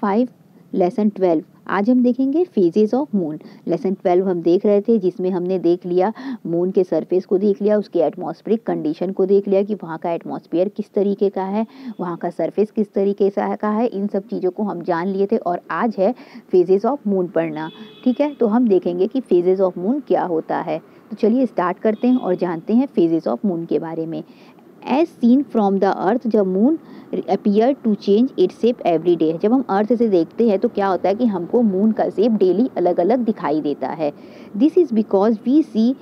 5 lesson 12 आज हम देखेंगे फेजेस ऑफ मून। लेसन 12 हम देख रहे थे जिसमें हमने देख लिया मून के सरफेस को देख लिया, उसके एटमॉस्फेरिक कंडीशन को देख लिया कि वहाँ का एटमॉस्फेयर किस तरीके का है, वहाँ का सरफेस किस तरीके का है, इन सब चीज़ों को हम जान लिए थे। और आज है फेजेस ऑफ मून पढ़ना। ठीक है, तो हम देखेंगे कि फेजेस ऑफ मून क्या होता है। तो चलिए स्टार्ट करते हैं और जानते हैं फेजेस ऑफ मून के बारे में। As seen from the earth, जब moon appear to change its shape every day, जब हम अर्थ से देखते हैं तो क्या होता है कि हमको मून का शेप डेली अलग अलग दिखाई देता है। This is because we see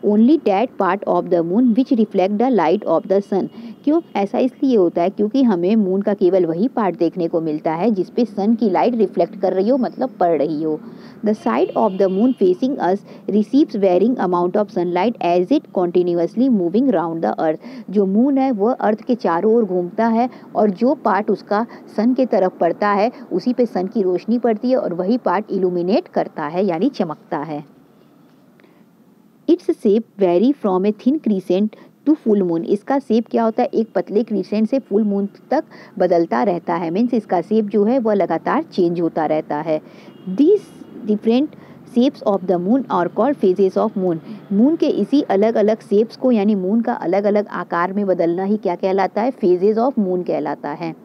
only that part of the moon which reflect the light of the sun. क्यों ऐसा इसलिए होता है क्योंकि हमें मून का केवल वही पार्ट देखने को मिलता है जिसपे सन की लाइट रिफ्लेक्ट कर रही हो, मतलब पड़ रही हो। The side of the moon facing us receives varying amount of sunlight as it continuously moving round the earth. जो मून है वह अर्थ के चारों ओर घूमता है और जो पार्ट उसका सन के तरफ पड़ता है उसी पे सन की रोशनी पड़ती है और वही पार्ट इल्यूमिनेट करता है यानी चमकता है। Its shape vary from a thin crescent to full moon. इसका शेप क्या होता है, एक पतले क्रीसेंट से फुल मून तक बदलता रहता है। मीन्स इसका शेप जो है वह लगातार चेंज होता रहता है। This different shapes of the moon are called phases of moon. Moon के इसी अलग अलग शेप्स को यानी मून का अलग अलग आकार में बदलना ही क्या कहलाता है, फेजेस ऑफ मून कहलाता है।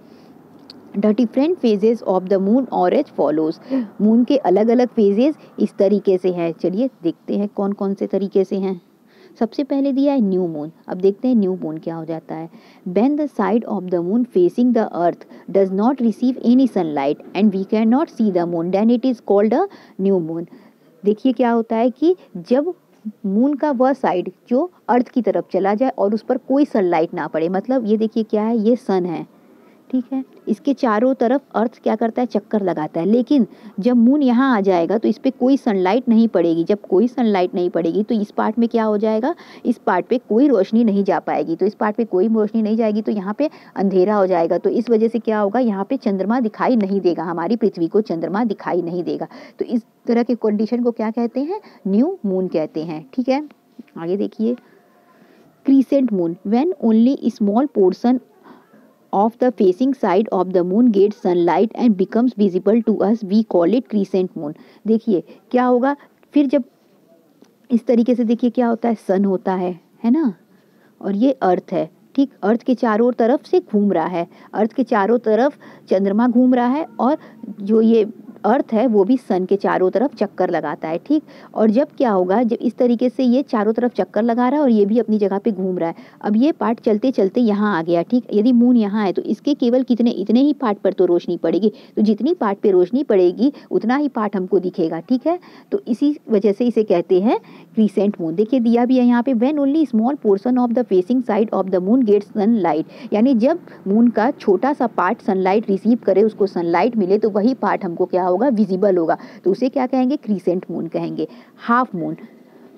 The different phases of the moon और एज फॉलोज। मून के अलग अलग फेजेस इस तरीके से हैं। चलिए देखते हैं कौन कौन से तरीके से हैं। सबसे पहले दिया है न्यू मून। अब देखते हैं न्यू मून क्या हो जाता है। When the side of the moon facing the earth does not receive any sunlight and we can not see the moon then it is called a new moon. देखिए क्या होता है कि जब मून का वह साइड जो अर्थ की तरफ चला जाए और उस पर कोई सनलाइट ना पड़े, मतलब ये देखिए क्या है, ये सन है, ठीक है, इसके चारों तरफ अर्थ क्या करता है, चक्कर लगाता है। लेकिन जब मून यहाँ आ जाएगा तो इस पर कोई सनलाइट नहीं पड़ेगी। जब कोई सनलाइट नहीं पड़ेगी तो इस पार्ट में क्या हो जाएगा, इस पार्ट पे कोई रोशनी नहीं जा पाएगी। तो इस पार्ट पे कोई रोशनी नहीं जाएगी तो यहाँ पे अंधेरा हो जाएगा। तो इस वजह से क्या होगा, यहाँ पे चंद्रमा दिखाई नहीं देगा, हमारी पृथ्वी को चंद्रमा दिखाई नहीं देगा। तो इस तरह के कंडीशन को क्या कहते हैं, न्यू मून कहते हैं। ठीक है, आगे देखिए। Crescent moon, when only small portion of the facing side of the moon gets sunlight and becomes visible to us, we call it crescent moon। देखिए क्या होगा फिर, जब इस तरीके से देखिए क्या होता है, सन होता है ना, और ये अर्थ है। ठीक, अर्थ के चारों तरफ से घूम रहा है, अर्थ के चारों तरफ चंद्रमा घूम रहा है और जो ये अर्थ है वो भी सन के चारों तरफ चक्कर लगाता है। ठीक, और जब क्या होगा, जब इस तरीके से ये चारों तरफ चक्कर लगा रहा है और ये भी अपनी जगह पे घूम रहा है। अब ये पार्ट चलते चलते यहाँ आ गया। ठीक, यदि मून यहाँ है तो इसके केवल कितने, इतने ही पार्ट पर तो रोशनी पड़ेगी। तो जितनी पार्ट पे रोशनी पड़ेगी उतना ही पार्ट हमको दिखेगा। ठीक है, तो इसी वजह से इसे कहते हैं क्रीसेंट मून। देखिए दिया भी है यहाँ पे, when only small portion of the facing side of the moon gets sunlight, यानी जब मून का छोटा सा पार्ट सनलाइट रिसीव करे, उसको सनलाइट मिले, तो वही पार्ट हमको क्या होगा, विजिबल होगा। तो उसे क्या कहेंगे, क्रीसेंट मून कहेंगे। Half moon,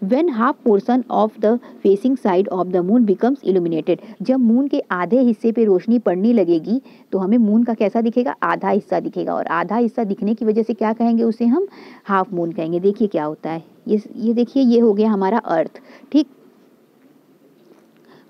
when half portion of the facing side of the moon becomes illuminated, जब मून के आधे हिस्से पे रोशनी पड़ने लगेगी तो हमें मून का कैसा दिखेगा, आधा हिस्सा दिखेगा। और आधा हिस्सा दिखने की वजह से क्या कहेंगे, उसे हम हाफ मून कहेंगे। देखिए क्या होता है, ये देखिए, ये हो गया हमारा अर्थ, ठीक,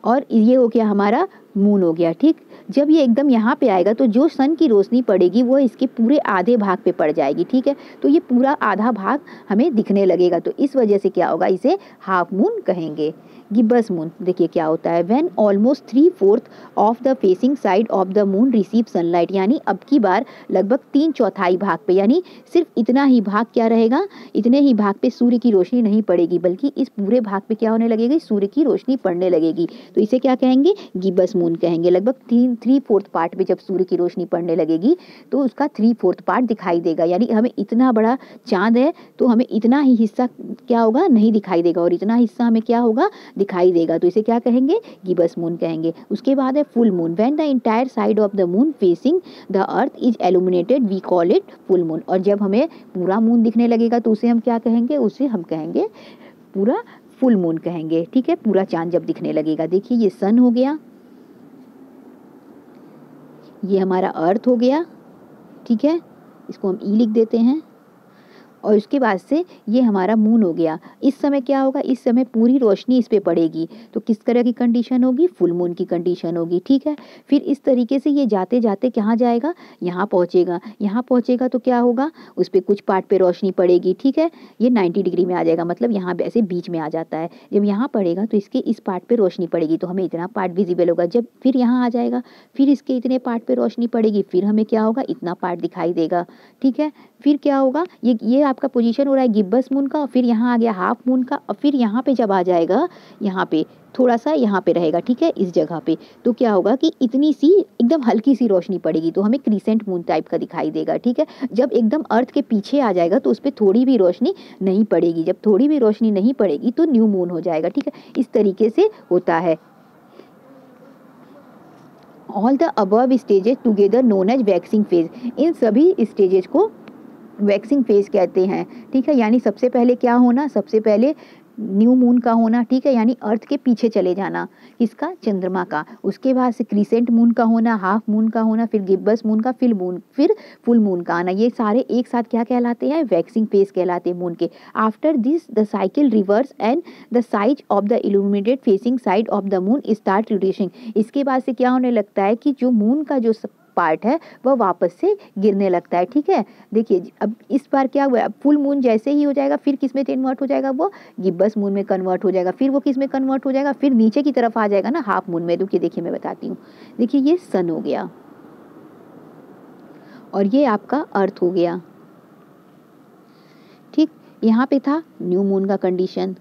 और ये हो गया हमारा मून हो गया। ठीक, जब ये एकदम यहाँ पे आएगा तो जो सन की रोशनी पड़ेगी वो इसके पूरे आधे भाग पे पड़ जाएगी। ठीक है, तो ये पूरा आधा भाग हमें दिखने लगेगा। तो इस वजह से क्या होगा, इसे हाफ मून कहेंगे। गिब्बस मून, देखिए क्या होता है, when almost 3/4 of the facing side of the moon receive sunlight, यानी अब की बार लगभग 3/4 भाग पे, यानी सिर्फ इतना ही भाग क्या रहेगा, इतने ही भाग पे सूर्य की रोशनी नहीं पड़ेगी, बल्कि इस पूरे भाग पे क्या होने लगेगी, सूर्य की रोशनी पड़ने लगेगी। तो इसे क्या कहेंगे, गिब्बस मून कहेंगे। लगभग 3/4 पार्ट पे जब सूर्य की रोशनी पड़ने लगेगी तो उसका 3/4 पार्ट दिखाई देगा। यानी हमें इतना बड़ा चांद है तो हमें इतना ही हिस्सा क्या होगा, नहीं दिखाई देगा, और इतना हिस्सा हमें क्या होगा, दिखाई देगा। तो इसे क्या कहेंगे, गिब्बस मून कहेंगे। उसके बाद है full moon, when the entire side of the moon facing the earth is illuminated we call it full moon. और जब हमें पूरा मून दिखने लगेगा तो उसे हम क्या कहेंगे, उसे हम कहेंगे पूरा फुल मून कहेंगे। ठीक है, पूरा चांद जब दिखने लगेगा। देखिए ये सन हो गया, ये हमारा अर्थ हो गया, ठीक है, इसको हम ई लिख देते हैं, और उसके बाद से ये हमारा मून हो गया। इस समय क्या होगा, इस समय पूरी रोशनी इस पे पड़ेगी, तो किस तरह की कंडीशन होगी, फुल मून की कंडीशन होगी, ठीक है। फिर इस तरीके से ये जाते जाते कहाँ जाएगा, यहाँ पहुँचेगा। यहाँ पहुँचेगा तो क्या होगा, उस पर कुछ पार्ट पे रोशनी पड़ेगी, ठीक है। ये 90 डिग्री में आ जाएगा, मतलब यहाँ ऐसे बीच में आ जाता है। जब यहाँ पड़ेगा तो इसके इस पार्ट पे रोशनी पड़ेगी, तो हमें इतना पार्ट विजिबल होगा। जब फिर यहाँ आ जाएगा, फिर इसके इतने पार्ट पे रोशनी पड़ेगी, फिर हमें क्या होगा, इतना पार्ट दिखाई देगा, ठीक है। फिर क्या होगा, ये आपका पोजीशन हो रहा है गिब्बस मून का, और फिर यहाँ आ गया हाफ मून का, और फिर यहाँ पे जब आ जाएगा, यहाँ पे थोड़ा सा यहाँ पे रहेगा, ठीक है, इस जगह पे, तो क्या होगा कि इतनी सी एकदम हल्की सी रोशनी पड़ेगी, तो हमें क्रीसेंट मून टाइप का दिखाई देगा, ठीक है। जब एकदम अर्थ के पीछे आ जाएगा तो उस पर थोड़ी भी रोशनी नहीं पड़ेगी, जब थोड़ी भी रोशनी नहीं पड़ेगी तो न्यू मून हो जाएगा, ठीक है। इस तरीके से होता है। All the above stages together known as waxing phase, इन सभी स्टेजेस को वैक्सिंग फेज कहते हैं, ठीक है। यानी सबसे पहले क्या होना, सबसे पहले न्यू मून का होना, ठीक है, यानी अर्थ के पीछे चले जाना, किसका, चंद्रमा का। उसके बाद से क्रीसेंट मून का होना, हाफ मून का होना, फिर गिब्बस मून का, फिर फुल मून का आना। ये सारे एक साथ क्या कहलाते हैं, वैक्सिंग फेज कहलाते हैं मून के। After this the cycle reverse and the size of the illuminated facing side of the moon start reducing. इसके बाद से क्या होने लगता है कि जो मून का जो पार्ट है वह वापस से गिरने लगता है, ठीक है। देखिए अब इस बार क्या हुआ, अब फुल मून जैसे ही हो जाएगा फिर किस में कन्वर्ट हो जाएगा, वो गिब्बस मून में कन्वर्ट हो जाएगा। फिर वो किस में कन्वर्ट हो जाएगा, फिर नीचे की तरफ आ जाएगा ना, हाफ मून में। देखिए मैं बताती हूँ। देखिए ये सन हो गया और ये आपका अर्थ हो गया, ठीक। यहाँ पे था न्यू मून का कंडीशन,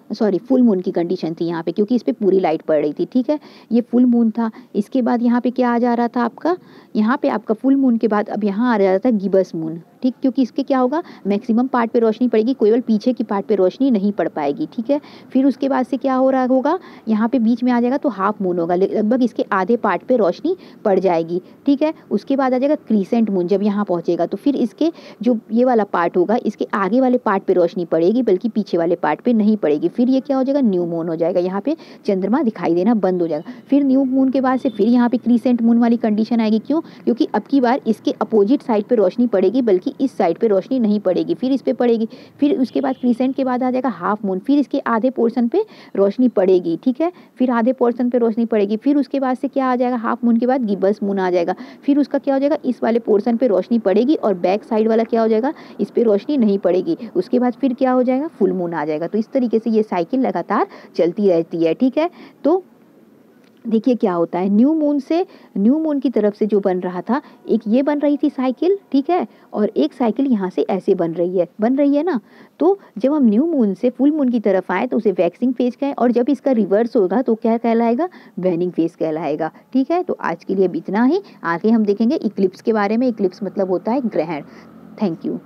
सॉरी फुल मून की कंडीशन थी यहाँ पे, क्योंकि इस पे पूरी लाइट पड़ रही थी, ठीक है। ये फुल मून था। इसके बाद यहाँ पे क्या आ जा रहा था आपका, यहाँ पे आपका फुल मून के बाद अब यहाँ आ रहा था गिब्बस मून, ठीक, क्योंकि इसके क्या होगा, मैक्सिमम पार्ट पे रोशनी पड़ेगी, केवल पीछे की पार्ट पे रोशनी नहीं पड़ पाएगी, ठीक है। फिर उसके बाद से क्या हो रहा होगा, यहाँ पे बीच में आ जाएगा तो हाफ मून होगा, लगभग इसके आधे पार्ट पे रोशनी पड़ जाएगी, ठीक है। उसके बाद आ जाएगा क्रीसेंट मून, जब यहाँ पहुँचेगा तो फिर इसके जो ये वाला पार्ट होगा, इसके आगे वाले पार्ट पे रोशनी पड़ेगी, बल्कि पीछे वाले पार्ट पे नहीं पड़ेगी। फिर ये क्या हो जाएगा, न्यू मून हो जाएगा, यहाँ पे चंद्रमा दिखाई देना बंद हो जाएगा। फिर न्यू मून के बाद से फिर यहाँ पे क्रीसेंट मून वाली कंडीशन आएगी, क्यों, क्योंकि अब की बार इसके अपोजिट साइड पे रोशनी पड़ेगी, बल्कि इस साइड पे रोशनी नहीं पड़ेगी, फिर इस पे पड़ेगी। फिर उसके बाद क्रीसेंट के बाद आ जाएगा हाफ मून, फिर इसके आधे पोर्शन पे रोशनी पड़ेगी, ठीक है, फिर आधे पोर्शन पे रोशनी पड़ेगी। फिर उसके बाद से क्या आ जाएगा, हाफ मून के बाद गिब्बस मून आ जाएगा, फिर उसका क्या हो जाएगा, इस वाले पोर्शन पे रोशनी पड़ेगी और बैक साइड वाला क्या हो जाएगा, इस पे रोशनी नहीं पड़ेगी। उसके बाद फिर क्या हो जाएगा, फुल मून आ जाएगा। तो इस तरीके से ये साइकिल लगातार चलती रहती है, ठीक है। तो देखिए क्या होता है, न्यू मून की तरफ से जो बन रहा था, एक ये बन रही थी साइकिल, ठीक है, और एक साइकिल यहाँ से ऐसे बन रही है ना। तो जब हम न्यू मून से फुल मून की तरफ आए तो उसे वैक्सिंग फेज कहें, और जब इसका रिवर्स होगा तो क्या कहलाएगा, वैनिंग फेज कहलाएगा, ठीक है। तो आज के लिए अब इतना ही, आगे हम देखेंगे इक्लिप्स के बारे में। इक्लिप्स मतलब होता है ग्रहण। Thank you.